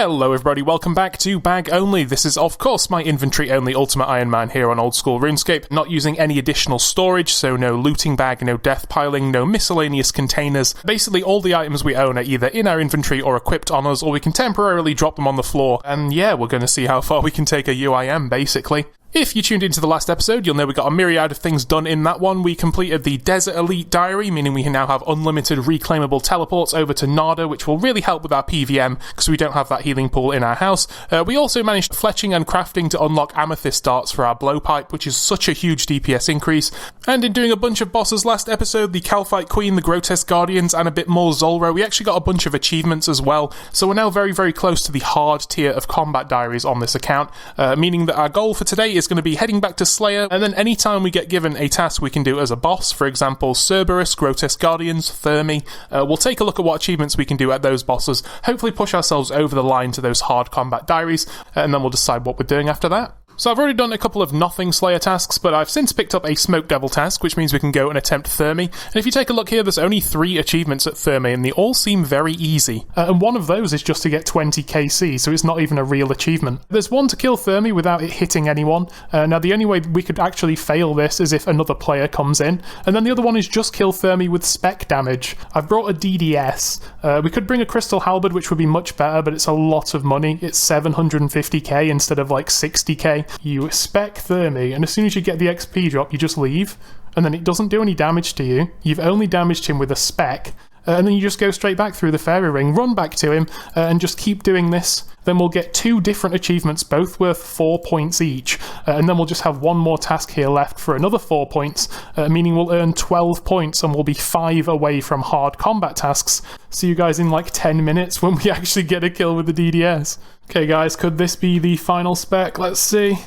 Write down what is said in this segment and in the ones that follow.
Hello everybody, welcome back to Bag Only. This is of course my inventory only Ultimate Iron Man here on Oldschool RuneScape, not using any additional storage, so no looting bag, no death piling, no miscellaneous containers. Basically all the items we own are either in our inventory or equipped on us, or we can temporarily drop them on the floor, and yeah, we're going to see how far we can take a UIM basically. If you tuned into the last episode, you'll know we got a myriad of things done in that one. We completed the Desert Elite Diary, meaning we can now have unlimited reclaimable teleports over to Nada, which will really help with our PVM, because we don't have that healing pool in our house. We also managed fletching and crafting to unlock amethyst darts for our blowpipe, which is such a huge DPS increase. And in doing a bunch of bosses last episode, the Calphite Queen, the Grotesque Guardians, and a bit more Zulrah, we actually got a bunch of achievements as well. So we're now very, very close to the hard tier of combat diaries on this account, meaning that our goal for today is going to be heading back to Slayer, and then anytime we get given a task we can do as a boss, for example Cerberus, Grotesque Guardians, Therm, we'll take a look at what achievements we can do at those bosses, hopefully push ourselves over the line to those hard combat diaries, and then we'll decide what we're doing after that. So I've already done a couple of nothing Slayer tasks, but I've since picked up a Smoke Devil task, which means we can go and attempt Therm. And if you take a look here, there's only 3 achievements at Therm, and they all seem very easy. And one of those is just to get 20 KC, so it's not even a real achievement. There's one to kill Therm without it hitting anyone. Now the only way we could actually fail this is if another player comes in. And then the other one is just kill Therm with spec damage. I've brought a DDS. We could bring a Crystal Halberd, which would be much better, but it's a lot of money. It's 750k instead of like 60k. You spec Therm, and as soon as you get the XP drop, you just leave, and then it doesn't do any damage to you. You've only damaged him with a spec, and then you just go straight back through the fairy ring, run back to him, and just keep doing this. Then we'll get 2 different achievements, both worth 4 points each, and then we'll just have one more task here left for another 4 points, meaning we'll earn 12 points, and we'll be 5 away from hard combat tasks. See you guys in like 10 minutes when we actually get a kill with the DDS. Okay guys, could this be the final spec? Let's see.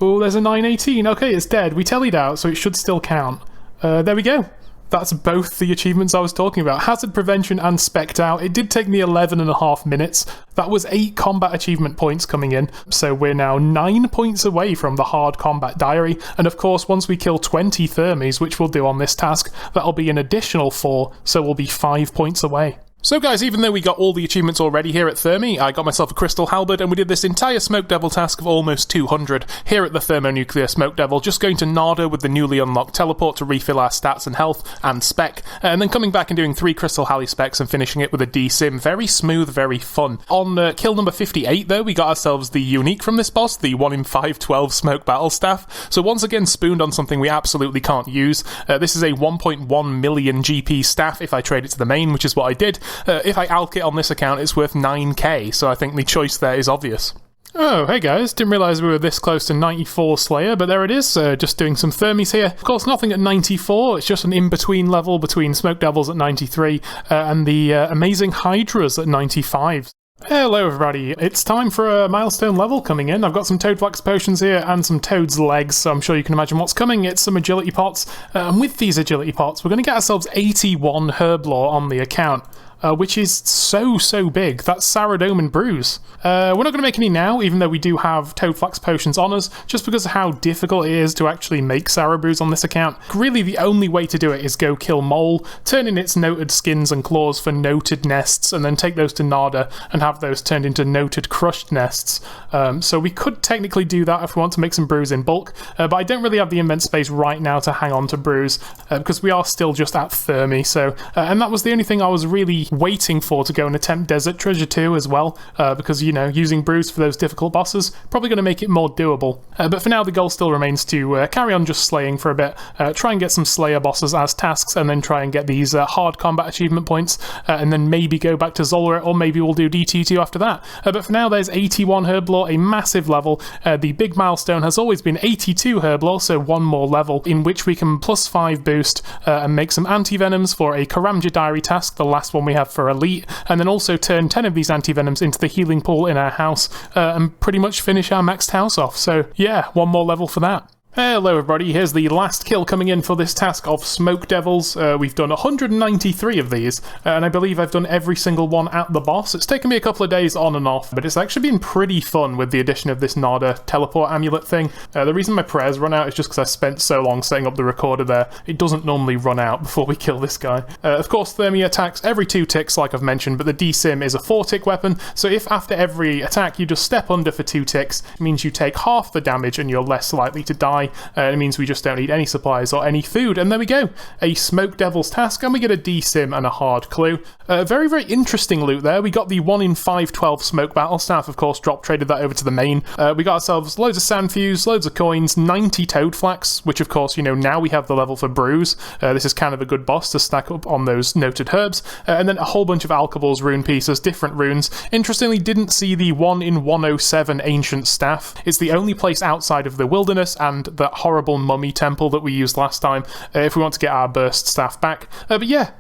Oh, there's a 918. Okay, it's dead. We tellied out, so it should still count. There we go. That's both the achievements I was talking about. Hazard prevention and spec'd out. It did take me 11.5 minutes. That was 8 combat achievement points coming in. So we're now 9 points away from the hard combat diary. And of course, once we kill 20 Thermies, which we'll do on this task, that'll be an additional 4, so we'll be 5 points away. So guys, even though we got all the achievements already here at Therm, I got myself a Crystal Halberd, and we did this entire Smoke Devil task of almost 200 here at the Thermonuclear Smoke Devil, just going to Nada with the newly unlocked teleport to refill our stats and health and spec, and then coming back and doing 3 Crystal Halley specs and finishing it with a D-Sim. Very smooth, very fun. On kill number 58 though, we got ourselves the unique from this boss, the 1 in 512 Smoke Battle Staff, so once again spooned on something we absolutely can't use. This is a 1.1 million GP staff if I trade it to the main, which is what I did. If I alk it on this account, it's worth 9k, so I think the choice there is obvious. Oh, hey guys, didn't realise we were this close to 94 Slayer, but there it is, just doing some Thermies here. Of course, nothing at 94, it's just an in-between level between Smoke Devils at 93 and the amazing Hydras at 95. Hello everybody, it's time for a milestone level coming in. I've got some Toadflax potions here and some Toad's legs, so I'm sure you can imagine what's coming. It's some agility pots, and with these agility pots, we're going to get ourselves 81 Herb Lore on the account. Which is so big. That's Saradomin and Bruise. We're not going to make any now, even though we do have Toadflax potions on us, just because of how difficult it is to actually make Sara Bruise on this account. Really, the only way to do it is go kill Mole, turn in its noted skins and claws for noted nests, and then take those to Nada and have those turned into noted crushed nests. So we could technically do that if we want to make some Bruise in bulk, but I don't really have the immense space right now to hang on to Bruise, because we are still just at Therm, so... and that was the only thing I was really waiting for to go and attempt Desert Treasure 2 as well, because, you know, using Bruise for those difficult bosses, probably going to make it more doable. But for now, the goal still remains to carry on just slaying for a bit, try and get some Slayer bosses as tasks, and then try and get these hard combat achievement points, and then maybe go back to Zulrah, or maybe we'll do DT2 after that. But for now, there's 81 Herb Lore, a massive level. The big milestone has always been 82 Herb Lore, so one more level, in which we can +5 boost and make some anti-venoms for a Karamja Diary task, the last one we have for Elite, and then also turn 10 of these anti-venoms into the healing pool in our house, and pretty much finish our maxed house off. So yeah, one more level for that. Hello everybody, here's the last kill coming in for this task of Smoke Devils. We've done 193 of these, and I believe I've done every single one at the boss. It's taken me a couple of days on and off, but it's actually been pretty fun with the addition of this Nada teleport amulet thing. The reason my prayers run out is just because I spent so long setting up the recorder there. It doesn't normally run out before we kill this guy. Of course, Therm attacks every 2 ticks like I've mentioned, but the D-Sim is a 4-tick weapon, so if after every attack you just step under for 2 ticks, it means you take half the damage and you're less likely to die. It means we just don't need any supplies or any food, and there we go, a Smoke Devil's task, and we get a D-Sim and a hard clue. Very, very interesting loot there. We got the 1 in 512 Smoke Battle Staff, of course, drop traded that over to the main. We got ourselves loads of Sand Fuse, loads of coins, 90 Toad Flax, which of course, you know, now we have the level for Bruise. This is kind of a good boss to stack up on those noted herbs, and then a whole bunch of Alkabal's rune pieces, different runes. Interestingly, didn't see the 1 in 107 Ancient Staff. It's the only place outside of the wilderness and that horrible mummy temple that we used last time if we want to get our burst staff back. But yeah,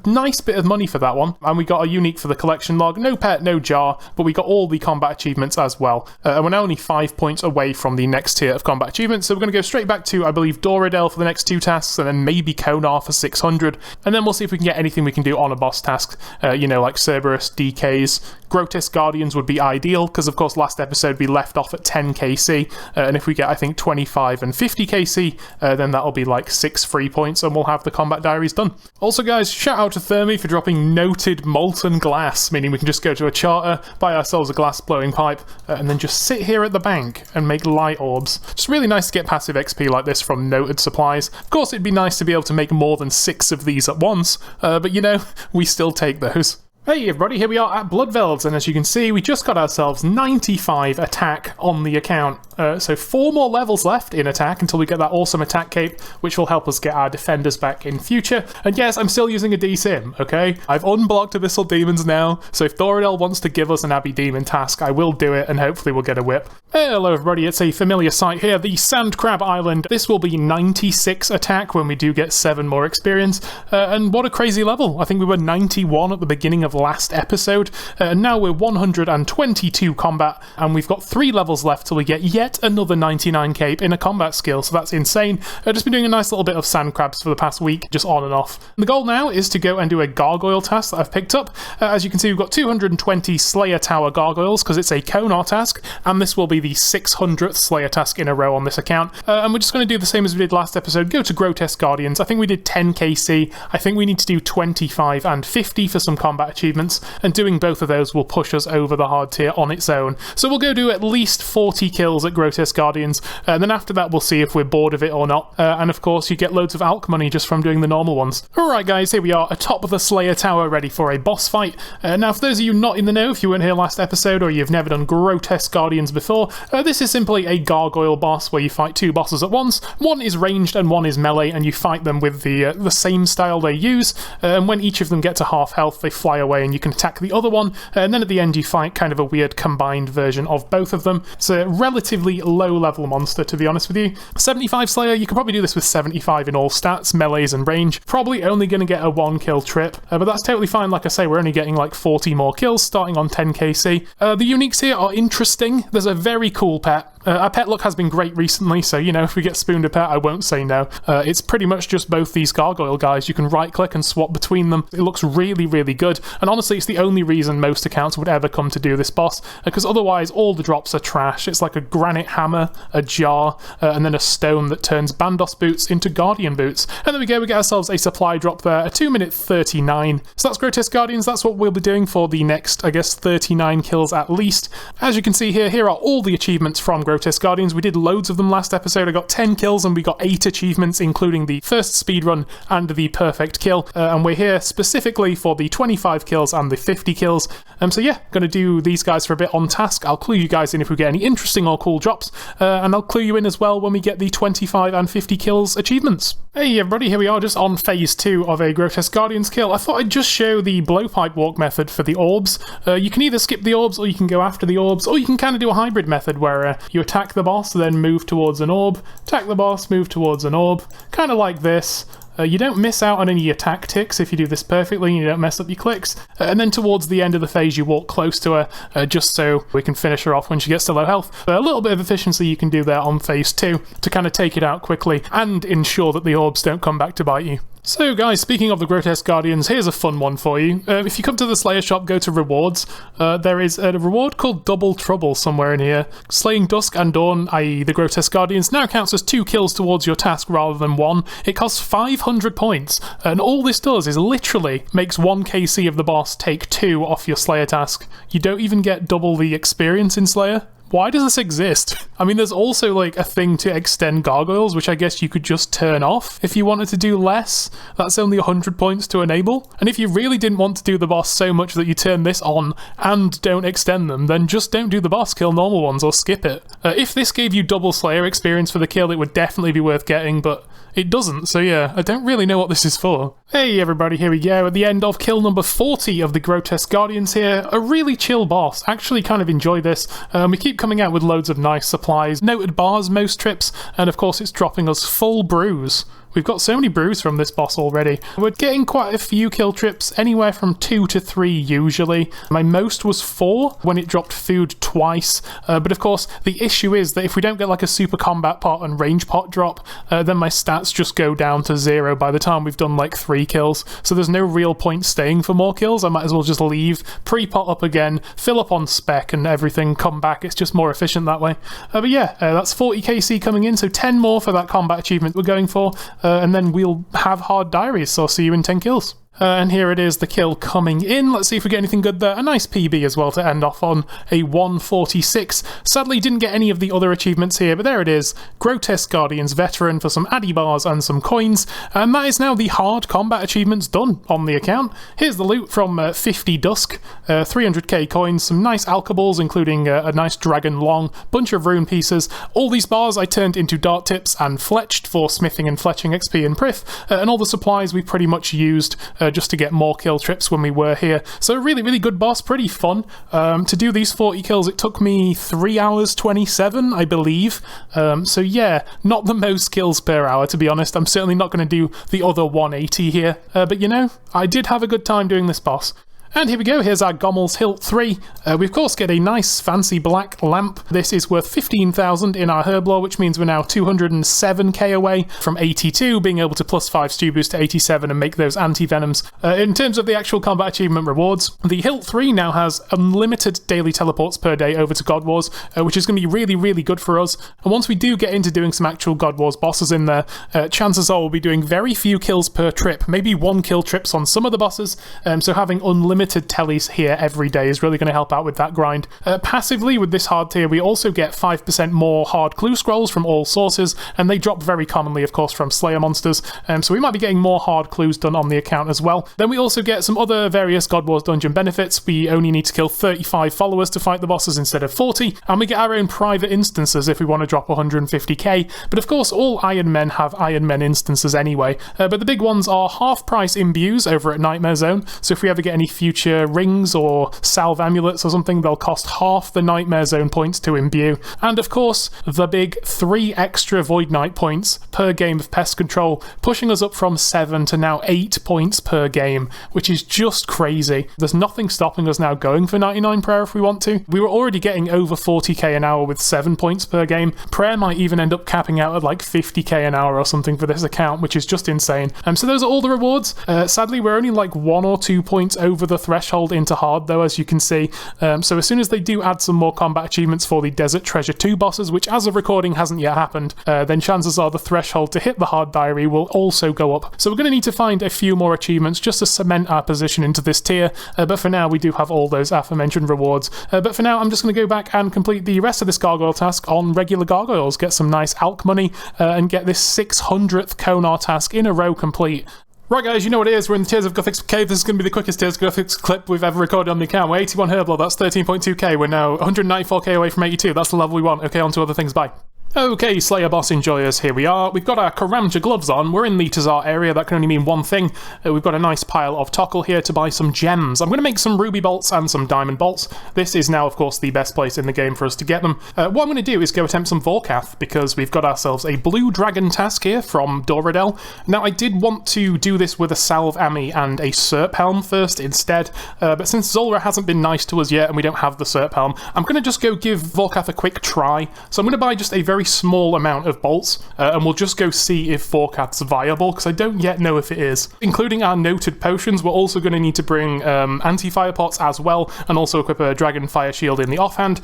nice bit of money for that one, and we got a unique for the collection log. No pet, no jar, but we got all the combat achievements as well. And we're now only 5 points away from the next tier of combat achievements, so we're going to go straight back to, I believe, Doradel for the next 2 tasks, and then maybe Konar for 600, and then we'll see if we can get anything we can do on a boss task, you know, like Cerberus, DKs, Grotesque Guardians would be ideal, because of course last episode we left off at 10 KC, and if we get, I think, 25 and 50 KC, then that'll be like 6 free points, and we'll have the combat diaries done. Also guys, shout out to Therm for dropping noted molten glass, meaning we can just go to a charter, buy ourselves a glass blowing pipe, and then just sit here at the bank and make light orbs. Just really nice to get passive XP like this from noted supplies. Of course it'd be nice to be able to make more than 6 of these at once, but you know, we still take those. Hey everybody, here we are at Bloodvelds, and as you can see, we just got ourselves 95 attack on the account. So 4 more levels left in attack until we get that awesome attack cape, which will help us get our defenders back in future. And yes, I'm still using a D-Sim, okay? I've unblocked Abyssal Demons now, so if Doradel wants to give us an Abbey Demon task, I will do it, and hopefully we'll get a whip. Hello everybody, it's a familiar sight here, the Sand Crab Island. This will be 96 attack when we do get 7 more experience, and what a crazy level. I think we were 91 at the beginning of last episode, and now we're 122 combat, and we've got 3 levels left till we get yet another 99 cape in a combat skill, so that's insane. I've just been doing a nice little bit of sand crabs for the past week, just on and off. The goal now is to go and do a gargoyle task that I've picked up. As you can see, we've got 220 Slayer Tower gargoyles, because it's a Konar task, and this will be the 600th Slayer task in a row on this account. And we're just going to do the same as we did last episode, go to Grotesque Guardians. I think we did 10 KC, I think we need to do 25 and 50 for some combat achievements, and doing both of those will push us over the hard tier on its own. So we'll go do at least 40 kills at Grotesque Guardians, and then after that we'll see if we're bored of it or not. And of course you get loads of alch money just from doing the normal ones. Alright guys, here we are atop of the Slayer Tower ready for a boss fight. Now for those of you not in the know, if you weren't here last episode or you've never done Grotesque Guardians before, this is simply a gargoyle boss where you fight 2 bosses at once. One is ranged and one is melee, and you fight them with the same style they use, and when each of them get to half health they fly away and you can attack the other one, and then at the end you fight kind of a weird combined version of both of them. It's a relatively low level monster, to be honest with you. 75 Slayer, you can probably do this with 75 in all stats, melees and range. Probably only going to get a 1 kill trip, but that's totally fine. Like I say, we're only getting like 40 more kills starting on 10 KC. The uniques here are interesting. There's a very cool pet. Our pet luck has been great recently, so you know, if we get spooned a pet, I won't say no. It's pretty much just both these gargoyle guys. You can right click and swap between them. It looks really, really good, and honestly it's the only reason most accounts would ever come to do this boss, because otherwise all the drops are trash. It's like a granite hammer, a jar, and then a stone that turns Bandos boots into Guardian boots. And there we go, we get ourselves a supply drop there, a 2-minute 39. So that's Grotesque Guardians. That's what we'll be doing for the next, I guess, 39 kills at least. As you can see here are all the achievements from Grotesque Guardians. We did loads of them last episode. I got 10 kills and we got 8 achievements, including the first speedrun and the perfect kill. And we're here specifically for the 25 kills and the 50 kills. So yeah, going to do these guys for a bit on task. I'll clue you guys in if we get any interesting or cool drops, and I'll clue you in as well when we get the 25 and 50 kills achievements. Hey everybody, here we are just on phase 2 of a Grotesque Guardians kill. I thought I'd just show the blowpipe walk method for the orbs. You can either skip the orbs, or you can go after the orbs, or you can kind of do a hybrid method where you attack the boss, then move towards an orb, attack the boss, move towards an orb, kind of like this. You don't miss out on any attack ticks if you do this perfectly and you don't mess up your clicks. And then towards the end of the phase you walk close to her, just so we can finish her off when she gets to low health. But a little bit of efficiency you can do there on phase 2 to kind of take it out quickly and ensure that the orbs don't come back to bite you. So guys, speaking of the Grotesque Guardians, here's a fun one for you. If you come to the Slayer shop, go to rewards. There is a reward called Double Trouble somewhere in here. Slaying Dusk and Dawn, i.e. the Grotesque Guardians, now counts as 2 kills towards your task rather than 1. It costs 500 points, and all this does is literally makes 1 KC of the boss take 2 off your Slayer task. You don't even get double the experience in Slayer. Why does this exist? I mean, there's also like a thing to extend gargoyles, which I guess you could just turn off if you wanted to do less. That's only 100 points to enable. And if you really didn't want to do the boss so much that you turn this on and don't extend them, then just don't do the boss, kill normal ones or skip it. If this gave you double Slayer experience for the kill, it would definitely be worth getting, but it doesn't, so yeah, I don't really know what this is for. Hey everybody, here we go, at the end of kill number 40 of the Grotesque Guardians here. A really chill boss, actually kind of enjoy this. We keep coming out with loads of nice supplies, noted bars most trips, and of course it's dropping us full brews. We've got so many brews from this boss already. We're getting quite a few kill trips, anywhere from 2 to 3 usually. My most was 4 when it dropped food twice, but of course the issue is that if we don't get like a super combat pot and range pot drop, then my stats just go down to 0 by the time we've done like 3 kills. So there's no real point staying for more kills. I might as well just leave, pre-pot up again, fill up on spec and everything, come back. It's just more efficient that way. But yeah, that's 40 KC coming in, so 10 more for that combat achievement we're going for. And then we'll have hard diaries, so I'll see you in 10 kills. And here it is, the kill coming in. Let's see if we get anything good there. A nice PB as well to end off on, a 146. Sadly, didn't get any of the other achievements here, but there it is. Grotesque Guardians Veteran for some addy bars and some coins. And that is now the hard combat achievements done on the account. Here's the loot from 50 Dusk, 300k coins, some nice alkaballs, including a nice dragon long, bunch of rune pieces. All these bars I turned into dart tips and fletched for smithing and fletching XP and prith, and all the supplies we pretty much used just to get more kill trips when we were here. So really, really good boss, pretty fun. To do these 40 kills, it took me 3 hours 27, I believe. So yeah, not the most kills per hour, to be honest. I'm certainly not going to do the other 180 here. But you know, I did have a good time doing this boss. And here we go, here's our Gommel's Hilt 3. We of course get a nice fancy black lamp. This is worth 15,000 in our herb lore, which means we're now 207k away from 82, being able to plus 5 stew boost to 87 and make those anti-venoms. In terms of the actual combat achievement rewards, the Hilt 3 now has unlimited daily teleports per day over to God Wars, which is going to be really, really good for us. And once we do get into doing some actual God Wars bosses in there, chances are we'll be doing very few kills per trip, maybe 1 kill trips on some of the bosses, so having unlimited tellies here every day is really going to help out with that grind. Passively, with this hard tier, we also get 5% more hard clue scrolls from all sources, and they drop very commonly, of course, from Slayer monsters, so we might be getting more hard clues done on the account as well. Then we also get some other various God Wars dungeon benefits. We only need to kill 35 followers to fight the bosses instead of 40, and we get our own private instances if we want to drop 150k, but of course all Iron Men have Iron Men instances anyway, but the big ones are half price imbues over at Nightmare Zone, so if we ever get any future rings or salve amulets or something, they'll cost half the Nightmare Zone points to imbue. And of course, the big 3 extra Void Knight points per game of Pest Control, pushing us up from 7 to now 8 points per game, which is just crazy. There's nothing stopping us now going for 99 Prayer if we want to. We were already getting over 40k an hour with 7 points per game. Prayer might even end up capping out at like 50k an hour or something for this account, which is just insane. So those are all the rewards. Sadly, we're only like 1 or 2 points over the threshold into hard though, as you can see. So as soon as they do add some more combat achievements for the Desert Treasure 2 bosses, which as of recording hasn't yet happened, then chances are the threshold to hit the hard diary will also go up. So we're going to need to find a few more achievements just to cement our position into this tier, but for now we do have all those aforementioned rewards. But for now I'm just going to go back and complete the rest of this gargoyle task on regular gargoyles, get some nice alk money, and get this 600th Konar task in a row complete. Right guys, you know what it is, we're in the Tears of Guthix cave. This is going to be the quickest Tears of Guthix clip we've ever recorded on the account. We're 81 herb lore, that's 13.2k, we're now 194k away from 82, that's the level we want. Okay, on to other things, bye. Okay, Slayer boss enjoyers, here we are. We've got our Karamja gloves on. We're in the Tazar area. That can only mean one thing. We've got a nice pile of Tokkul here to buy some gems. I'm going to make some ruby bolts and some diamond bolts. This is now, of course, the best place in the game for us to get them. What I'm going to do is go attempt some Vorkathn't, because we've got ourselves a blue dragon task here from Doradel. Now, I did want to do this with a Salve Ami and a Serp Helm first instead, but since Zulrah hasn't been nice to us yet and we don't have the Serp Helm, I'm going to just go give Vorkathn't a quick try. So I'm going to buy just a very small amount of bolts, and we'll just go see if Vorkathn's viable, because I don't yet know if it is. Including our noted potions, we're also going to need to bring anti-fire pots as well, and also equip a dragon fire shield in the offhand.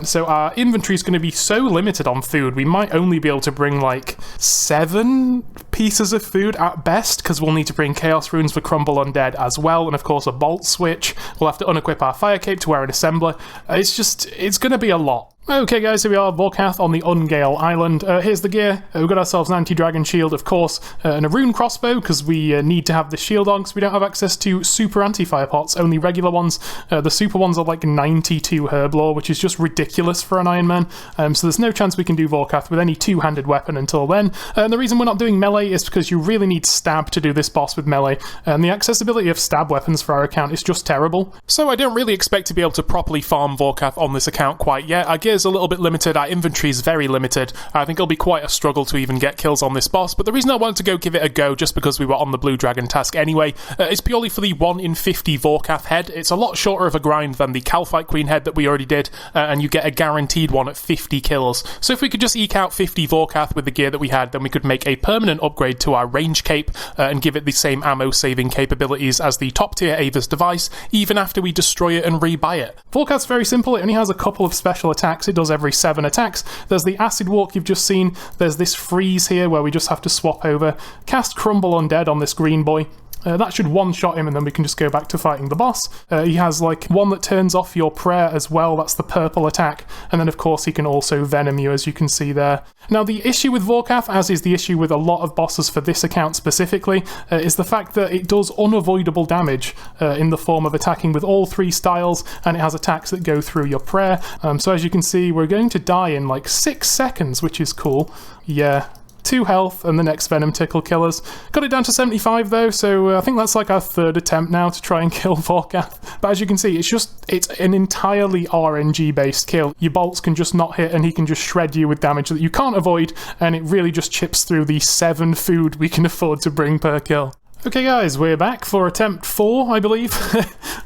So our inventory is going to be so limited on food, we might only be able to bring like 7 pieces of food at best, because we'll need to bring chaos runes for Crumble Undead as well, and of course a bolt switch. We'll have to unequip our fire cape to wear an assembler. It's going to be a lot. Okay guys, here we are, Vorkathn't on the Ungale Island. Here's the gear. We've got ourselves an anti-dragon shield, of course, and a rune crossbow, because we need to have the shield on, because we don't have access to super anti-fire pots, only regular ones. The super ones are like 92 herb lore, which is just ridiculous for an Iron Man, so there's no chance we can do Vorkathn't with any two-handed weapon until then. And the reason we're not doing melee is because you really need stab to do this boss with melee, and the accessibility of stab weapons for our account is just terrible. So I don't really expect to be able to properly farm Vorkathn't on this account quite yet. Our gear's a little bit limited, our inventory is very limited. I think it'll be quite a struggle to even get kills on this boss, but the reason I wanted to go give it a go, just because we were on the Blue Dragon task anyway, is purely for the 1 in 50 Vorkathn't head. It's a lot shorter of a grind than the Calphite Queen head that we already did, and you get a guaranteed one at 50 kills. So if we could just eke out 50 Vorkathn't with the gear that we had, then we could make a permanent upgrade to our range cape, and give it the same ammo saving capabilities as the top tier Ava's device, even after we destroy it and rebuy it. Vorkath's very simple. It only has a couple of special attacks. It does every 7 attacks. There's the Acid Walk you've just seen. There's this freeze here where we just have to swap over. Cast Crumble Undead on this green boy. That should one-shot him, and then we can just go back to fighting the boss. He has, like, one that turns off your prayer as well. That's the purple attack. And then, of course, he can also venom you, as you can see there. Now, the issue with Vorkathn't, as is the issue with a lot of bosses for this account specifically, is the fact that it does unavoidable damage in the form of attacking with all 3 styles, and it has attacks that go through your prayer. So as you can see, we're going to die in, like, 6 seconds, which is cool. Yeah. 2 health, and the next Venom Tick will kill us. Got it down to 75 though, so I think that's like our 3rd attempt now to try and kill Vorkathn't. But as you can see, it's an entirely RNG based kill. Your bolts can just not hit, and he can just shred you with damage that you can't avoid, and it really just chips through the 7 food we can afford to bring per kill. Okay guys, we're back for attempt 4, I believe.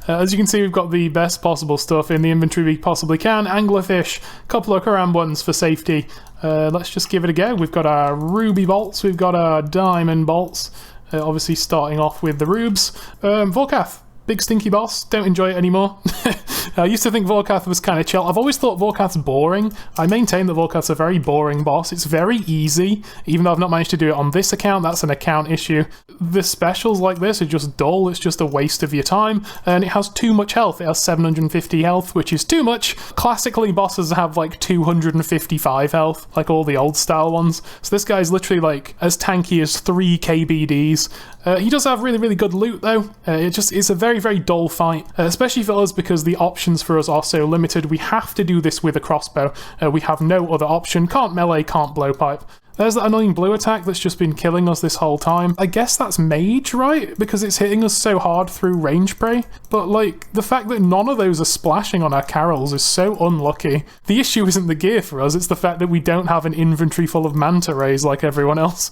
As you can see, we've got the best possible stuff in the inventory we possibly can. Anglerfish, couple of Karam ones for safety. Let's just give it a go. We've got our ruby bolts, we've got our diamond bolts, obviously starting off with the rubes. Vorkathn't, big stinky boss, don't enjoy it anymore. I used to think Vorkathn't was kind of chill. I've always thought Vorkathn's boring. I maintain that Vorkathn's a very boring boss. It's very easy, even though I've not managed to do it on this account. That's an account issue. The specials like this are just dull. It's just a waste of your time, and it has too much health. It has 750 health, which is too much. Classically, bosses have like 255 health, like all the old style ones. So this guy's literally like as tanky as 3 KBDs. He does have really, really good loot though. It's a very, very dull fight, especially for us because the options for us are so limited. We have to do this with a crossbow. We have no other option. Can't melee, can't blowpipe. There's that annoying blue attack that's just been killing us this whole time. I guess that's mage, right? Because it's hitting us so hard through range prey. But, like, the fact that none of those are splashing on our carols is so unlucky. The issue isn't the gear for us, it's the fact that we don't have an inventory full of manta rays like everyone else.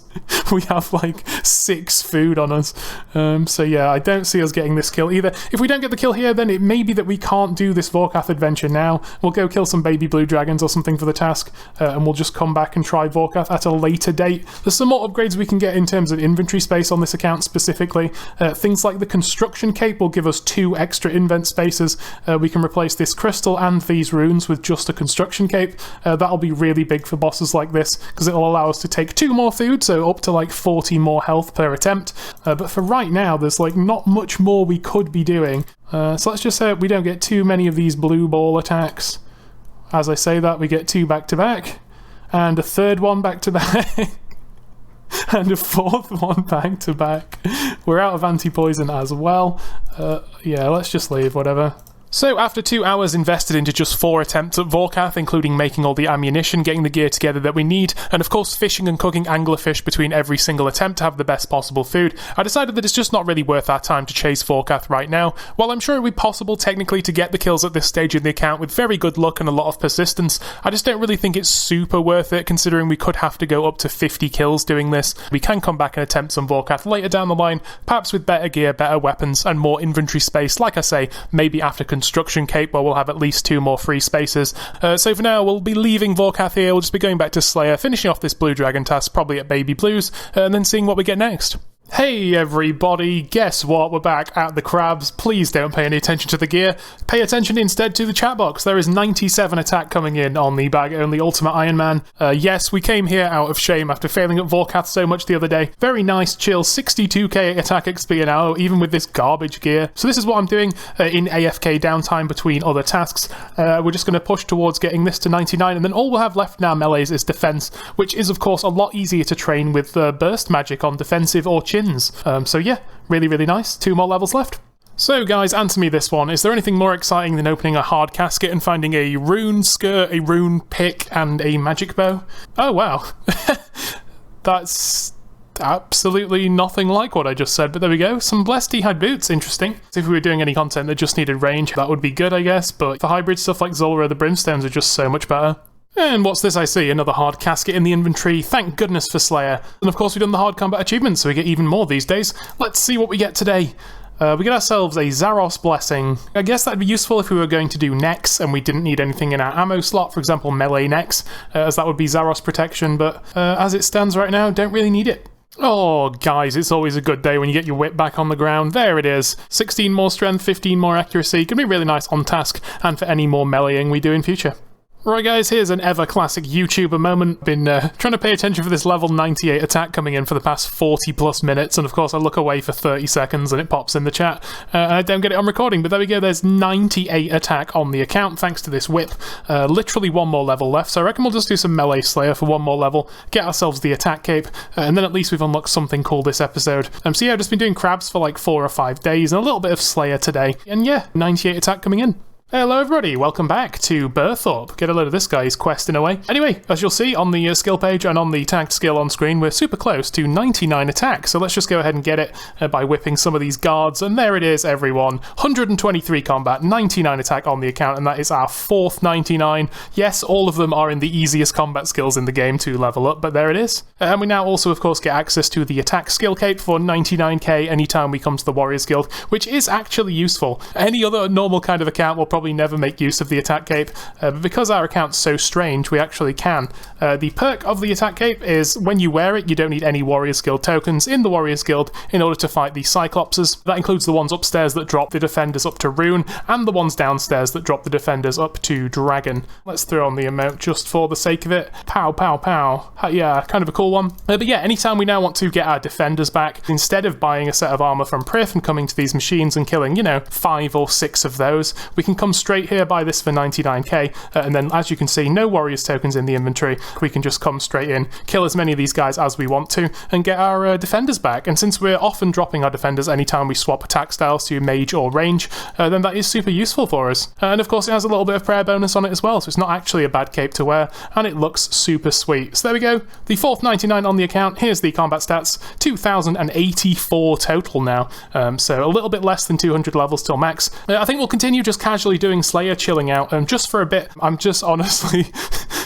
We have, like, 6 food on us. So yeah, I don't see us getting this kill either. If we don't get the kill here, then it may be that we can't do this Vorkathn't adventure now. We'll go kill some baby blue dragons or something for the task, and we'll just come back and try Vorkathn't at a later date. There's some more upgrades we can get in terms of inventory space on this account specifically. Things like the construction cape will give us 2 extra invent spaces. We can replace this crystal and these runes with just a construction cape. That'll be really big for bosses like this because it'll allow us to take 2 more food, so up to like 40 more health per attempt. But for right now, there's like not much more we could be doing. So let's just say we don't get too many of these blue ball attacks. As I say that, we get 2 back to back. And a 3rd one back to back, and a 4th one back to back. We're out of anti-poison as well. Yeah, let's just leave, whatever. So after 2 hours invested into just 4 attempts at Vorkathn't, including making all the ammunition, getting the gear together that we need, and of course fishing and cooking anglerfish between every single attempt to have the best possible food, I decided that it's just not really worth our time to chase Vorkathn't right now. While I'm sure it would be possible technically to get the kills at this stage in the account with very good luck and a lot of persistence, I just don't really think it's super worth it, considering we could have to go up to 50 kills doing this. We can come back and attempt some Vorkathn't later down the line, perhaps with better gear, better weapons, and more inventory space, like I say, maybe after Construction Cape, where we'll have at least 2 more free spaces. So for now, we'll be leaving Vorkathn't here, we'll just be going back to Slayer, finishing off this Blue Dragon task, probably at Baby Blues, and then seeing what we get next. Hey everybody, guess what? We're back at the crabs. Please don't pay any attention to the gear. Pay attention instead to the chat box. There is 97 attack coming in on the bag-only Ultimate Iron Man. Yes, we came here out of shame after failing at Vorkathn't so much the other day. Very nice, chill, 62k attack XP an hour, even with this garbage gear. So this is what I'm doing in AFK downtime between other tasks. We're just going to push towards getting this to 99, and then all we'll have left in our melees is defense, which is of course a lot easier to train with burst magic on defensive or chins. So yeah, really, really nice. 2 more levels left. So guys, answer me this one. Is there anything more exciting than opening a hard casket and finding a rune skirt, a rune pick, and a magic bow? Oh wow. That's absolutely nothing like what I just said, but there we go. Some blessed hide boots, interesting. If we were doing any content that just needed range, that would be good, I guess, but for hybrid stuff like Zulrah, the Brimstones are just so much better. And what's this I see? Another hard casket in the inventory. Thank goodness for Slayer. And of course we've done the hard combat achievements, so we get even more these days. Let's see what we get today. We get ourselves a Zaros Blessing. I guess that'd be useful if we were going to do necks and we didn't need anything in our ammo slot, for example melee necks, as that would be Zaros protection, but as it stands right now, don't really need it. Oh, guys, it's always a good day when you get your whip back on the ground. There it is. 16 more strength, 15 more accuracy. Can be really nice on task and for any more meleeing we do in future. Right guys, here's an ever-classic YouTuber moment. Been trying to pay attention for this level 98 attack coming in for the past 40 plus minutes, and of course I look away for 30 seconds and it pops in the chat. I don't get it on recording, but there we go, there's 98 attack on the account thanks to this whip. Literally 1 more level left, so I reckon we'll just do some melee Slayer for 1 more level, get ourselves the attack cape, and then at least we've unlocked something cool this episode. So yeah, I've just been doing crabs for like 4 or 5 days, and a little bit of Slayer today, and yeah, 98 attack coming in. Hello everybody, welcome back to Berthorpe. Get a load of this guy's questing away. Anyway, as you'll see on the skill page and on the tagged skill on screen, we're super close to 99 attack, so let's just go ahead and get it by whipping some of these guards, and there it is everyone. 123 combat, 99 attack on the account, and that is our 4th 99. Yes, all of them are in the easiest combat skills in the game to level up, but there it is. And we now also of course get access to the attack skill cape for 99k anytime we come to the Warriors Guild, which is actually useful. Any other normal kind of account will probably never make use of the attack cape, but because our account's so strange, we actually can. The perk of the attack cape is when you wear it, you don't need any Warriors Guild tokens in the Warriors Guild in order to fight the Cyclopses. That includes the ones upstairs that drop the defenders up to Rune, and the ones downstairs that drop the defenders up to Dragon. Let's throw on the emote just for the sake of it. Pow, pow, pow. Yeah, kind of a cool one. But yeah, anytime we now want to get our defenders back, instead of buying a set of armor from Prif and coming to these machines and killing, 5 or 6 of those, we can come straight here, buy this for 99k, and then as you can see, no Warriors tokens in the inventory. We can just come straight in, kill as many of these guys as we want to, and get our defenders back. And since we're often dropping our defenders anytime we swap attack styles to mage or range, then that is super useful for us. And of course it has a little bit of prayer bonus on it as well, so it's not actually a bad cape to wear, and it looks super sweet. So there we go, the 4th 99 on the account. Here's the combat stats, 2084 total now, so a little bit less than 200 levels till max. I think we'll continue just casually doing Slayer, chilling out, just for a bit. I'm just honestly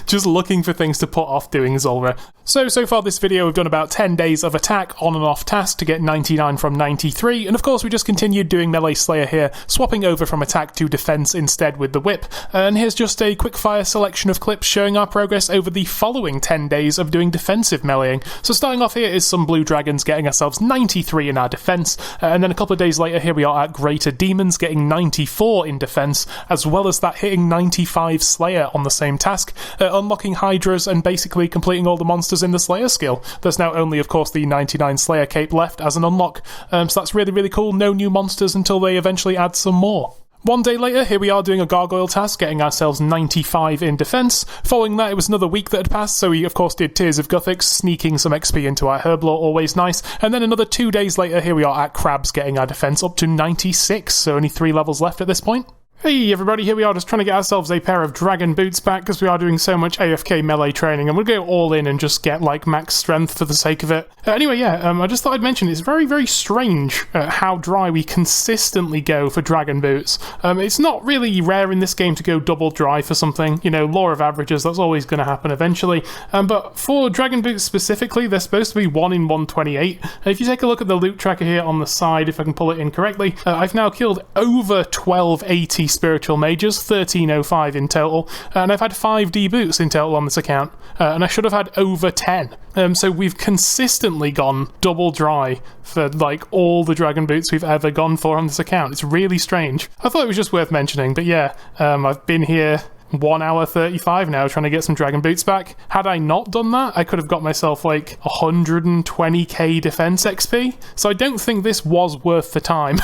just looking for things to put off doing Zulrah. So far this video we've done about 10 days of attack on and off task to get 99 from 93, and of course we just continued doing melee Slayer here, swapping over from attack to defense instead with the whip. And here's just a quick fire selection of clips showing our progress over the following 10 days of doing defensive meleeing. So starting off here is some Blue Dragons getting ourselves 93 in our defense, and then a couple of days later here we are at Greater Demons getting 94 in defense, as well as that hitting 95 Slayer on the same task, unlocking Hydras and basically completing all the monsters in the Slayer skill. There's now only of course the 99 Slayer cape left as an unlock, so that's really, really cool. No new monsters until they eventually add some more. 1 day later, here we are doing a gargoyle task, getting ourselves 95 in defense. Following that, it was another week that had passed, so we of course did Tears of Guthix, sneaking some XP into our Herblore, always nice. And then another 2 days later, here we are at Crabs, getting our defense up to 96, so only 3 levels left at this point. Hey everybody, here we are just trying to get ourselves a pair of dragon boots back because we are doing so much AFK melee training and we'll go all in and just get like max strength for the sake of it. Anyway, I just thought I'd mention it's very, very strange how dry we consistently go for dragon boots. It's not really rare in this game to go double dry for something, you know, law of averages, that's always going to happen eventually. But for dragon boots specifically, they're supposed to be 1 in 128. If you take a look at the loot tracker here on the side, if I can pull it in correctly, I've now killed over 1280 spiritual mages, 1305 in total, and I've had 5D boots in total on this account, and I should have had over 10. So we've consistently gone double dry for like all the dragon boots we've ever gone for on this account. It's really strange. I thought it was just worth mentioning, but yeah, I've been here 1 hour 35 now trying to get some dragon boots back. Had I not done that, I could have got myself like 120k defense XP, so I don't think this was worth the time.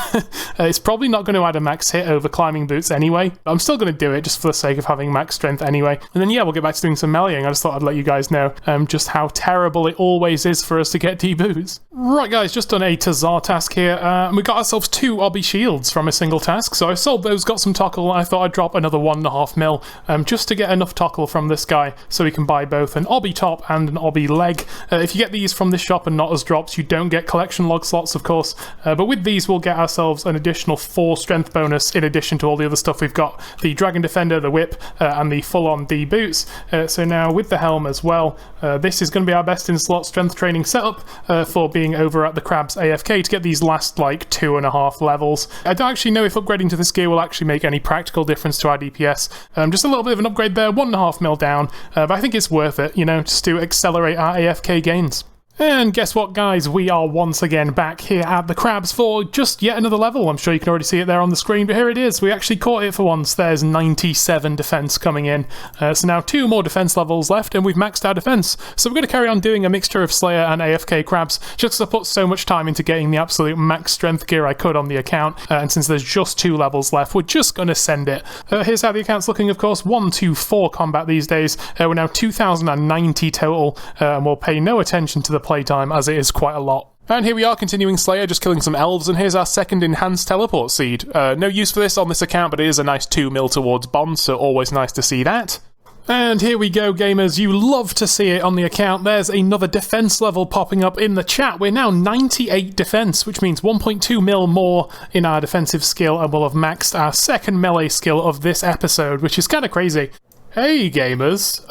It's probably not going to add a max hit over climbing boots anyway, but I'm still going to do it just for the sake of having max strength anyway. And then yeah, we'll get back to doing some meleeing. I just thought I'd let you guys know just how terrible it always is for us to get D boots. Right guys, just done a Tazar task here, and we got ourselves 2 obby shields from a single task, so I sold those, got some tockle, and I thought I'd drop another 1.5 mil just to get enough tockle from this guy so we can buy both an obby top and an obby leg. If you get these from this shop and not as drops, you don't get collection log slots, of course, but with these we'll get ourselves an additional 4 strength bonus in addition to all the other stuff we've got, the Dragon Defender, the whip, and the full-on D boots. So now with the helm as well, this is going to be our best in slot strength training setup for being over at the Crabs AFK to get these last like 2.5 levels. I don't actually know if upgrading to this gear will actually make any practical difference to our DPS. Just a little bit of an upgrade there, 1.5 mil down, but I think it's worth it, you know, just to accelerate our AFK gains. And guess what guys, we are once again back here at the Crabs for just yet another level. I'm sure you can already see it there on the screen, but here it is. We actually caught it for once. There's 97 defense coming in. So now 2 more defense levels left and we've maxed our defense. So we're going to carry on doing a mixture of Slayer and AFK Crabs just because I put so much time into getting the absolute max strength gear I could on the account. And since there's just 2 levels left, we're just going to send it. Here's how the account's looking, of course. 1, 2, 4 combat these days. We're now 2,090 total, and we'll pay no attention to the playtime as it is quite a lot. And here we are continuing Slayer, just killing some elves, and here's our second enhanced teleport seed. No use for this on this account, but it is a nice 2 mil towards bombs, so always nice to see that. And here we go gamers, you love to see it on the account. There's another defense level popping up in the chat. We're now 98 defense, which means 1.2 mil more in our defensive skill, and we'll have maxed our second melee skill of this episode, which is kind of crazy. Hey gamers,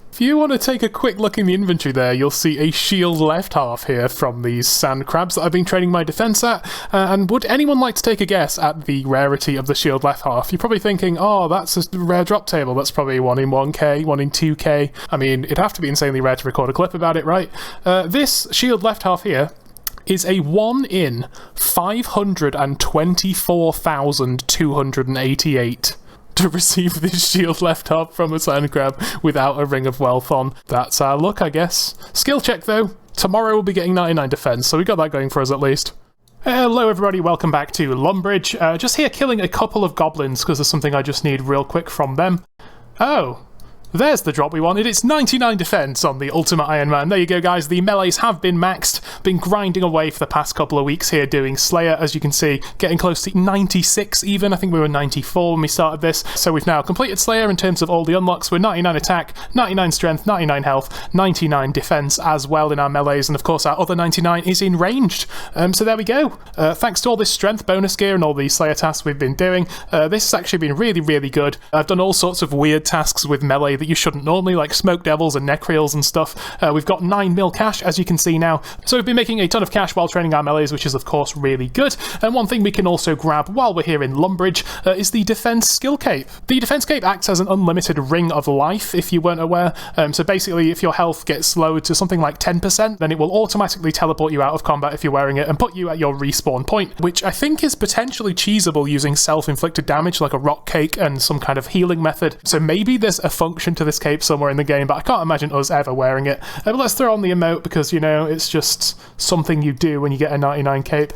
if you want to take a quick look in the inventory there, you'll see a shield left half here from these sand crabs that I've been training my defense at. And would anyone like to take a guess at the rarity of the shield left half? You're probably thinking, oh, that's a rare drop table. That's probably 1 in 1k, 1 in 2k. I mean, it'd have to be insanely rare to record a clip about it, right? This shield left half here is a 1 in 524,288. To receive this shield left half from a sand crab without a ring of wealth on. That's our luck, I guess. Skill check though. Tomorrow we'll be getting 99 defense, so we got that going for us at least. Hello everybody, welcome back to Lumbridge. Just here killing a couple of goblins because there's something I just need real quick from them. Oh. There's the drop we wanted. It's 99 defense on the Ultimate Iron Man. There you go, guys. The melees have been maxed. Been grinding away for the past couple of weeks here doing Slayer, as you can see, getting close to 96 even. I think we were 94 when we started this. So we've now completed Slayer in terms of all the unlocks. We're 99 attack, 99 strength, 99 health, 99 defense as well in our melees. And of course, our other 99 is in ranged. So there we go. Thanks to all this strength bonus gear and all the Slayer tasks we've been doing, this has actually been really, really good. I've done all sorts of weird tasks with melee that you shouldn't normally, like smoke devils and necreals and stuff. We've got 9 mil cash, as you can see now, so we've been making a ton of cash while training our melees, which is of course really good. And one thing we can also grab while we're here in Lumbridge is the defense skill cape. The defense cape acts as an unlimited ring of life, if you weren't aware. So basically, if your health gets lowered to something like 10%, then it will automatically teleport you out of combat if you're wearing it and put you at your respawn point, which I think is potentially cheesable using self-inflicted damage like a rock cake and some kind of healing method. So maybe there's a function to this cape somewhere in the game, but I can't imagine us ever wearing it. But let's throw on the emote because, you know, it's just something you do when you get a 99 cape.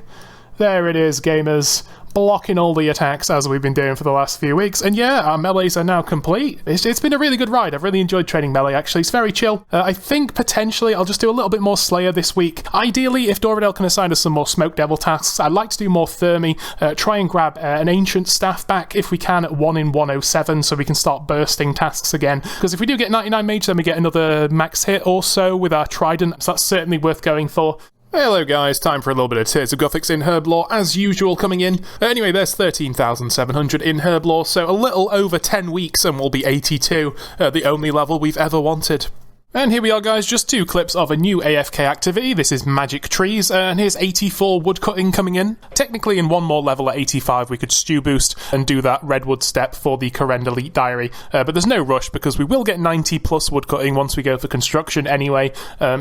There it is, gamers. blocking all the attacks as we've been doing for the last few weeks. And yeah, our melees are now complete. It's been a really good ride. I've really enjoyed training melee, actually. It's very chill. I think potentially I'll just do a little bit more Slayer this week. Ideally, if Doradel can assign us some more Smoke Devil tasks, I'd like to do more Thermy, try and grab an Ancient Staff back if we can at 1 in 107 so we can start bursting tasks again. Because if we do get 99 mage, then we get another max hit or so with our Trident, so that's certainly worth going for. Hello guys, time for a little bit of Tears of Gothics in Herblore, as usual coming in. Anyway, there's 13,700 in Herblore, so a little over 10 weeks and we'll be 82, the only level we've ever wanted. And here we are guys, just 2 clips of a new AFK activity. This is Magic Trees, and here's 84 woodcutting coming in. Technically in one more level at 85 we could stew boost and do that redwood step for the Korend Elite Diary, but there's no rush because we will get 90 plus woodcutting once we go for construction anyway,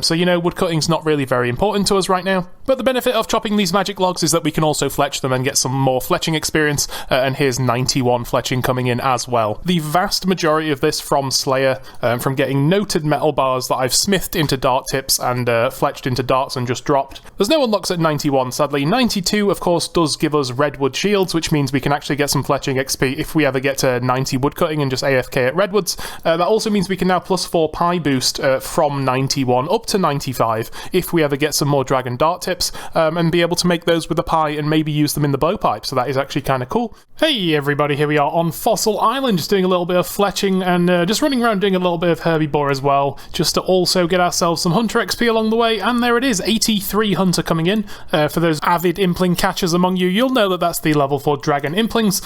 so you know, woodcutting's not really very important to us right now. But the benefit of chopping these magic logs is that we can also fletch them and get some more fletching experience, and here's 91 fletching coming in as well. The vast majority of this from Slayer, from getting noted metal bars that I've smithed into dart tips and fletched into darts and just dropped. There's no unlocks at 91, sadly. 92, of course, does give us redwood shields, which means we can actually get some fletching XP if we ever get to 90 woodcutting and just AFK at redwoods. That also means we can now +4 pie boost from 91 up to 95 if we ever get some more dragon dart tips, and be able to make those with a pie and maybe use them in the blowpipe, so that is actually kind of cool. Hey everybody, here we are on Fossil Island, just doing a little bit of fletching and just running around doing a little bit of herbivore as well, just to also get ourselves some Hunter XP along the way, and there it is, 83 Hunter coming in. For those avid Impling catchers among you, you'll know that that's the level 4 Dragon Implings,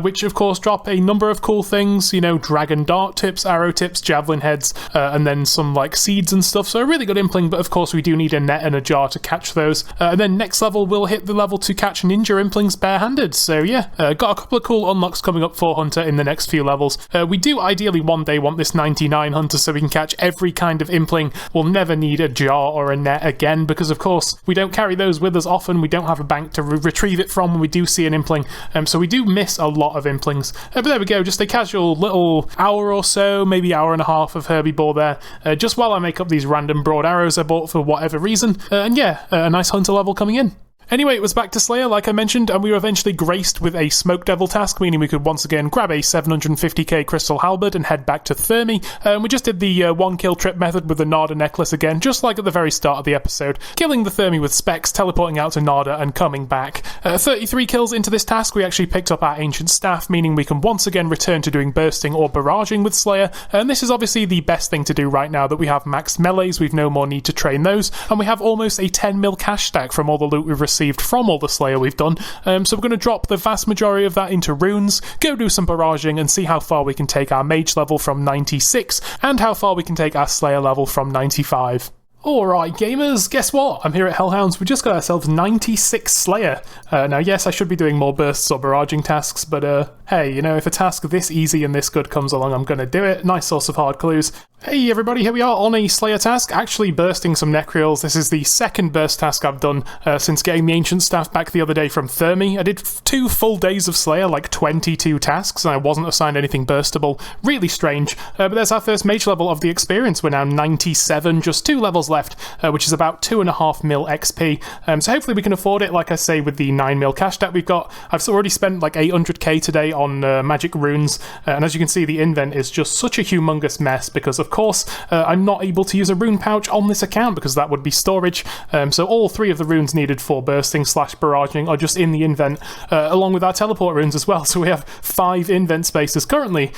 which of course drop a number of cool things, you know, Dragon Dart tips, Arrow tips, Javelin heads, and then some like seeds and stuff, so a really good Impling, but of course we do need a net and a jar to catch those, and then next level we'll hit the level to catch Ninja Implings barehanded, so yeah, got a couple of cool unlocks coming up for Hunter in the next few levels. We do ideally one day want this 99 Hunter so we can catch every kind of Impling. We'll never need a jar or a net again because of course we don't carry those with us often, we don't have a bank to retrieve it from when we do see an Impling, so we do miss a lot of Implings, but there we go, just a casual little hour or so, maybe hour and a half of herbivore there, just while I make up these random broad arrows I bought for whatever reason, and yeah, a nice Hunter level coming in. Anyway, it was back to Slayer, like I mentioned, and we were eventually graced with a Smoke Devil task, meaning we could once again grab a 750k Crystal Halberd and head back to Thermy. We just did the one kill trip method with the Nada necklace again, just like at the very start of the episode, killing the Thermy with specs, teleporting out to Nada and coming back. 33 kills into this task, we actually picked up our Ancient Staff, meaning we can once again return to doing bursting or barraging with Slayer, and this is obviously the best thing to do right now that we have maxed melees, we've no more need to train those, and we have almost a 10 mil cash stack from all the loot we've received from all the Slayer we've done, so we're going to drop the vast majority of that into runes, go do some barraging and see how far we can take our mage level from 96 and how far we can take our Slayer level from 95. Alright gamers, guess what? I'm here at Hellhounds, we just got ourselves 96 Slayer. Now yes, I should be doing more bursts or barraging tasks, but hey, you know, if a task this easy and this good comes along, I'm gonna do it. Nice source of hard clues. Hey everybody, here we are on a Slayer task, actually bursting some Necreals. This is the second burst task I've done since getting the Ancient Staff back the other day from Thermy. I did 2 full days of Slayer, like 22 tasks, and I wasn't assigned anything burstable. Really strange, but there's our first mage level of the experience. We're now 97, just 2 levels left, which is about 2.5 mil XP, so hopefully we can afford it, like I say, with the 9 mil cash that we've got. I've already spent like 800k today on magic runes, and as you can see the invent is just such a humongous mess because of course I'm not able to use a rune pouch on this account because that would be storage, so all 3 of the runes needed for bursting / barraging are just in the invent, along with our teleport runes as well, so we have 5 invent spaces currently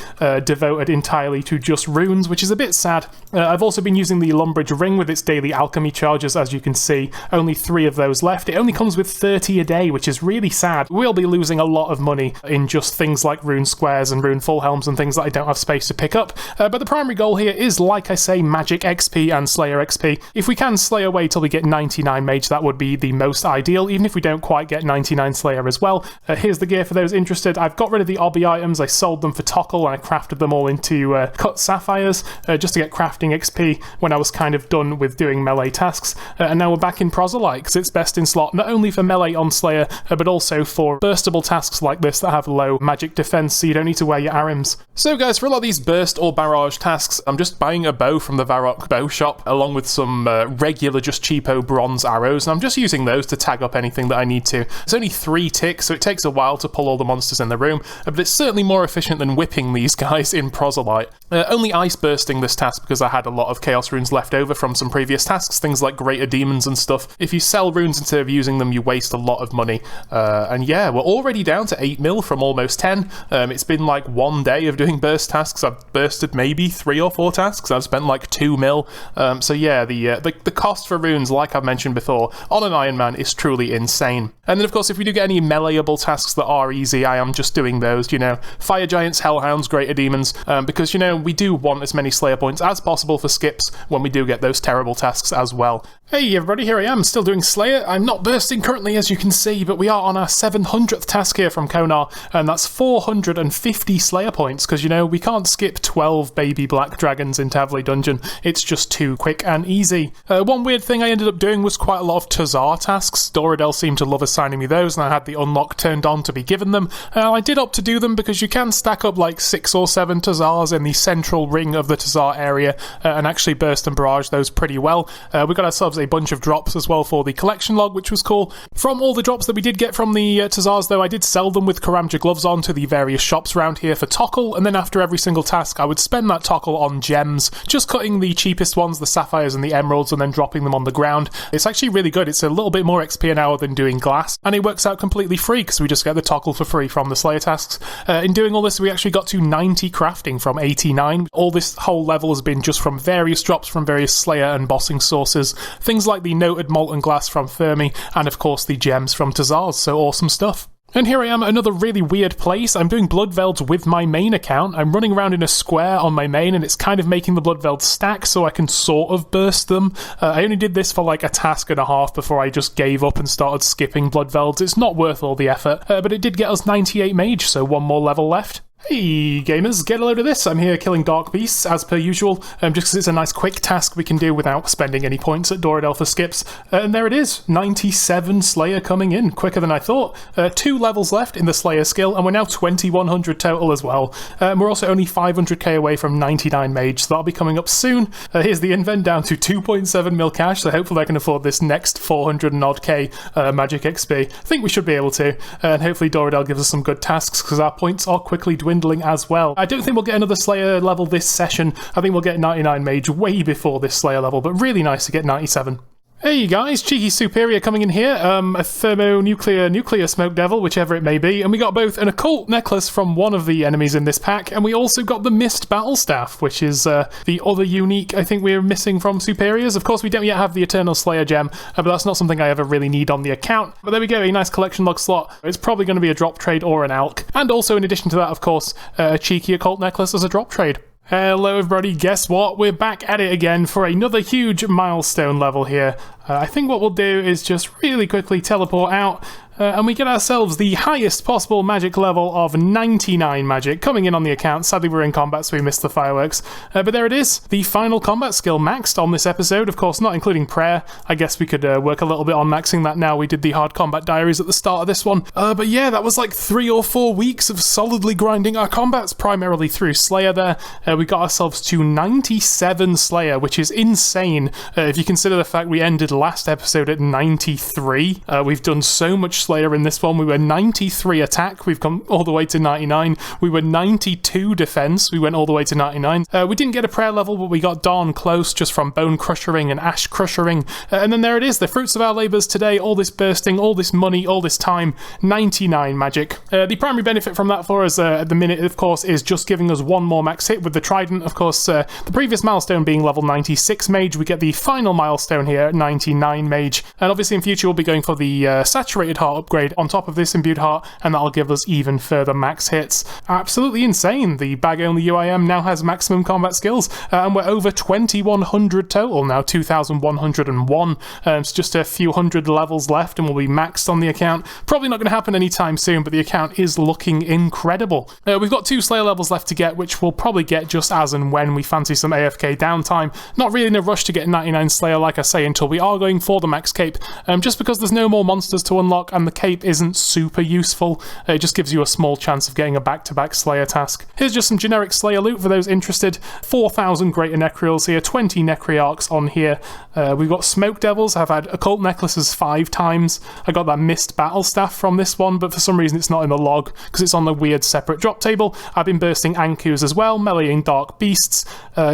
devoted entirely to just runes, which is a bit sad. I've also been using the Lumbridge ring with its daily alchemy charges, as you can see, only 3 of those left. It only comes with 30 a day, which is really sad. We'll be losing a lot of money in just things like rune squares and rune full helms and things that I don't have space to pick up, but the primary goal here is, like I say, magic XP and Slayer XP. If we can slay away till we get 99 mage, that would be the most ideal, even if we don't quite get 99 Slayer as well. Here's the gear for those interested. I've got rid of the obby items, I sold them for Tockle, and I crafted them all into cut sapphires, just to get crafting XP when I was kind of done with doing melee tasks, and now we're back in Proselyte because it's best in slot not only for melee on Slayer, but also for burstable tasks like this that have low magic defense, so you don't need to wear your arims. So guys, for a lot of these burst or barrage tasks, I'm just just buying a bow from the Varrock bow shop, along with some regular, just cheapo bronze arrows, and I'm just using those to tag up anything that I need to. It's only 3 ticks, so it takes a while to pull all the monsters in the room, but it's certainly more efficient than whipping these guys in Proselyte. Only ice bursting this task because I had a lot of chaos runes left over from some previous tasks, things like greater demons and stuff. If you sell runes instead of using them, you waste a lot of money. And yeah, we're already down to 8 mil from almost 10. It's been like 1 day of doing burst tasks. I've bursted maybe 3 or 4 tasks. I've spent like 2 mil. So yeah, the cost for runes, like I've mentioned before, on an Iron Man is truly insane. And then of course, if we do get any meleeable tasks that are easy, I am just doing those, you know, Fire Giants, Hellhounds, Greater Demons, because, you know, we do want as many Slayer points as possible for skips when we do get those terrible tasks as well. Hey everybody, here I am, still doing Slayer. I'm not bursting currently, as you can see, but we are on our 700th task here from Konar, and that's 450 Slayer points, because, you know, we can't skip 12 baby black dragons in Tavley Dungeon. It's just too quick and easy. One weird thing I ended up doing was quite a lot of Tazar tasks. Doradel seemed to love assigning me those, and I had the unlock turned on to be given them. I did opt to do them because you can stack up like 6 or 7 Tazars in the central ring of the Tazar area and actually burst and barrage those pretty well. We got ourselves a bunch of drops as well for the collection log, which was cool. From all the drops that we did get from the Tazars, though, I did sell them with Karamja gloves on to the various shops around here for Tokkul, and then after every single task I would spend that Tokkul on gems, just cutting the cheapest ones, the sapphires and the emeralds, and then dropping them on the ground. It's actually really good. It's a little bit more XP an hour than doing glass, and it works out completely free because we just get the Tokkul for free from the Slayer tasks. In doing all this, we actually got to 90 crafting from 89. All this whole level has been just from various drops from various Slayer and bossing sources, things like the noted molten glass from Therm, and of course the gems from Tazars, so awesome stuff. And here I am at another really weird place. I'm doing Bloodvelds with my main account. I'm running around in a square on my main, and it's kind of making the Bloodvelds stack so I can sort of burst them. I only did this for like a task and a half before I just gave up and started skipping Bloodvelds. It's not worth all the effort, but it did get us 98 mage, so 1 more level left. Hey gamers, get a load of this. I'm here killing Dark Beasts as per usual, just because it's a nice quick task we can do without spending any points at Doradel for skips. And there it is, 97 Slayer coming in, quicker than I thought. 2 levels left in the Slayer skill, and we're now 2100 total as well. We're also only 500k away from 99 mage, so that'll be coming up soon. Here's the invent down to 2.7 mil cash, so hopefully I can afford this next 400 and odd k magic XP. I think we should be able to, and hopefully Doradel gives us some good tasks, because our points are quickly dwindling as well. I don't think we'll get another Slayer level this session. I think we'll get 99 mage way before this Slayer level, but really nice to get 97. Hey guys, Cheeky Superior coming in here, a thermonuclear smoke devil, whichever it may be, and we got both an occult necklace from one of the enemies in this pack, and we also got the mist battle staff, which is the other unique I think we're missing from Superiors. Of course, we don't yet have the Eternal Slayer gem, but that's not something I ever really need on the account. But there we go, a nice collection log slot. It's probably going to be a drop trade or an alch, and also in addition to that, of course, a cheeky occult necklace as a drop trade. Hello everybody, guess what? We're back at it again for another huge milestone level here. I think what we'll do is just really quickly teleport out and we get ourselves the highest possible magic level of 99 magic coming in on the account. Sadly we're in combat so we missed the fireworks, but there it is, the final combat skill maxed on this episode, of course not including prayer. I guess we could work a little bit on maxing that now. We did the hard combat diaries at the start of this one, but yeah, that was like 3 or 4 weeks of solidly grinding our combats primarily through Slayer there. We got ourselves to 97 Slayer, which is insane if you consider the fact we ended last episode at 93. We've done so much Slayer in this one. We were 93 attack, we've come all the way to 99. We were 92 defense, we went all the way to 99. We didn't get a prayer level, but we got darn close just from bone crushering and ash crushering. And then there it is, the fruits of our labours today, all this bursting, all this money, all this time, 99 magic. The primary benefit from that for us at the minute, of course, is just giving us 1 more max hit with the Trident. Of course, the previous milestone being level 96 mage, we get the final milestone here at 99 mage. And obviously in future we'll be going for the saturated heart upgrade on top of this imbued heart, and that'll give us even further max hits. Absolutely insane. The bag only UIM now has maximum combat skills, and we're over 2100 total now, 2101. It's just a few hundred levels left and we'll be maxed on the account. Probably not going to happen anytime soon, but the account is looking incredible. We've got 2 Slayer levels left to get, which we'll probably get just as and when we fancy some AFK downtime. Not really in a rush to get 99 Slayer, like I say, until we are are going for the max cape, just because there's no more monsters to unlock and the cape isn't super useful. It just gives you a small chance of getting a back-to-back Slayer task. Here's just some generic Slayer loot for those interested. 4,000 Greater Necreals here, 20 Necrearchs on here. We've got Smoke Devils. I've had Occult Necklaces 5 times. I got that Mist Battle Staff from this one, but for some reason it's not in the log because it's on the weird separate drop table. I've been bursting Ankus as well, meleeing Dark Beasts,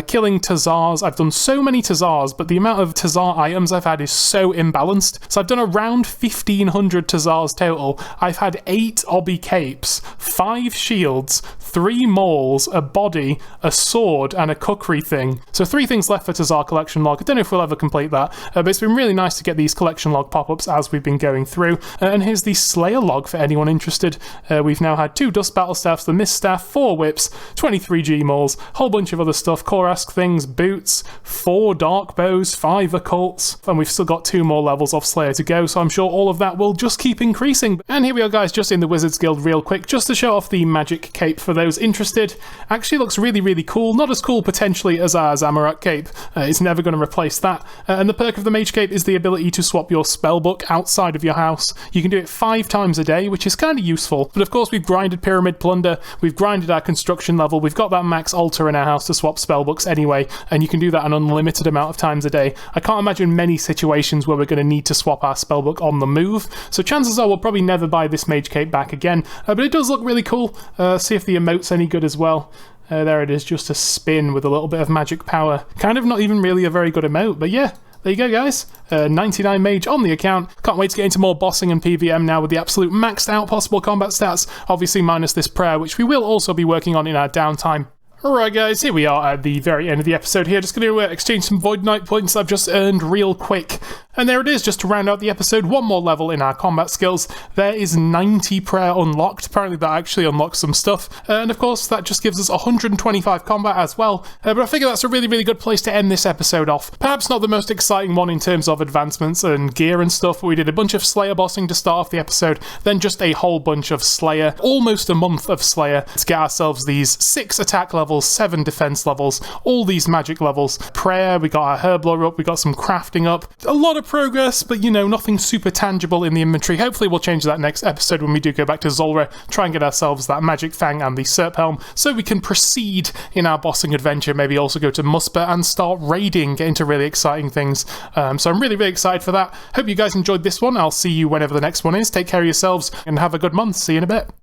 killing Tazars. I've done so many Tazars, but the amount of Tazar items I've had is so imbalanced. So I've done around 1,500 Tazars total. I've had 8 Obby Capes, 5 Shields, 3 Mauls, a body, a sword, and a cookery thing. So 3 things left for Tazar collection log. I don't know if we'll ever complete that, but it's been really nice to get these collection log pop-ups as we've been going through. And here's the Slayer log for anyone interested. We've now had 2 Dust Battle Staffs, the Mist Staff, 4 Whips, 23 G-Mauls, whole bunch of other stuff, Korask things, boots, 4 Dark Bows, 5 Occults, and we've still got 2 more levels of Slayer to go, so I'm sure all of that will just keep increasing. And here we are, guys, just in the Wizards Guild real quick, just to show off the magic cape for those interested. Actually looks really, really cool. Not as cool potentially as our Zamorak cape. It's never going to replace that. And the perk of the mage cape is the ability to swap your spellbook outside of your house. You can do it 5 times a day, which is kind of useful. But of course, we've grinded Pyramid Plunder, we've grinded our construction level, we've got that max altar in our house to swap spellbooks anyway, and you can do that an unlimited amount of times a day. I can't imagine many situations where we're going to need to swap our spellbook on the move, so chances are we'll probably never buy this mage cape back again. But it does look really cool. See if the emote's any good as well. There it is, just a spin with a little bit of magic power. Kind of not even really a very good emote, but yeah. There you go, guys. 99 mage on the account. Can't wait to get into more bossing and PVM now with the absolute maxed out possible combat stats, obviously minus this prayer, which we will also be working on in our downtime. Alright guys, here we are at the very end of the episode here. Just going to exchange some Void Knight points I've just earned real quick. And there it is, just to round out the episode, one more level in our combat skills. There is 90 prayer unlocked. Apparently that actually unlocks some stuff. And of course, that just gives us 125 combat as well. But I figure that's a really, really good place to end this episode off. Perhaps not the most exciting one in terms of advancements and gear and stuff, but we did a bunch of Slayer bossing to start off the episode, then just a whole bunch of Slayer, almost a month of Slayer, to get ourselves these 6 attack levels, 7 defense levels, all these magic levels. Prayer, we got our Herblore up, we got some crafting up. A lot of progress, but you know, nothing super tangible in the inventory. Hopefully we'll change that next episode when we do go back to Zulrah, try and get ourselves that magic fang and the Serp Helm, so we can proceed in our bossing adventure, maybe also go to Muspa and start raiding, get into really exciting things. So I'm really, really excited for that. Hope you guys enjoyed this one. I'll see you whenever the next one is. Take care of yourselves and have a good month. See you in a bit.